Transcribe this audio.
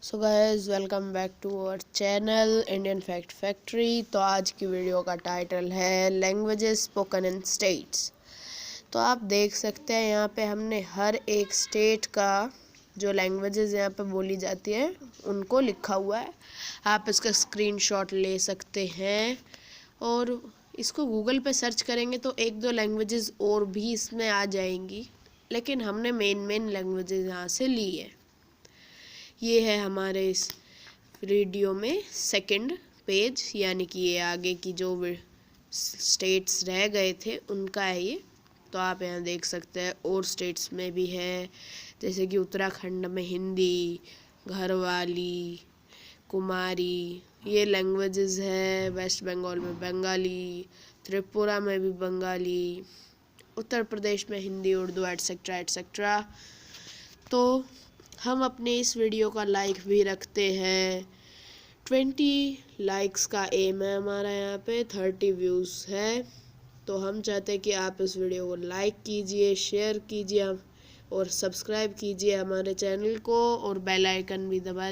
So guys, welcome back to our channel Indian Fact Factory. तो आज की video का टाइटल है लैंग्वेजेस स्पोकन इन स्टेट्स। तो आप देख सकते हैं यहाँ पे हमने हर एक स्टेट का जो लैंग्वेजेस यहाँ पे बोली जाती है उनको लिखा हुआ है। आप इसका स्क्रीनशॉट ले सकते हैं और इसको गूगल पे सर्च करेंगे तो एक दो लैंग्वेजेस और भी इसमें आ जाएंगी, लेकिन हमने मेन लैंग्वेजेस यहाँ से ली है। ये है हमारे इस वीडियो में सेकंड पेज, यानी कि ये आगे की जो स्टेट्स रह गए थे उनका है ये। तो आप यहाँ देख सकते हैं और स्टेट्स में भी है, जैसे कि उत्तराखंड में हिंदी, घरवाली, कुमारी, ये लैंग्वेजेस है। वेस्ट बंगाल में बंगाली, त्रिपुरा में भी बंगाली, उत्तर प्रदेश में हिंदी, उर्दू एटसेट्रा एटसेट्रा। तो हम अपने इस वीडियो का लाइक भी रखते हैं। 20 लाइक्स का एम है हमारा, यहाँ पे 30 व्यूज़ है। तो हम चाहते हैं कि आप इस वीडियो को लाइक कीजिए, शेयर कीजिए और सब्सक्राइब कीजिए हमारे चैनल को, और बेल आइकन भी दबा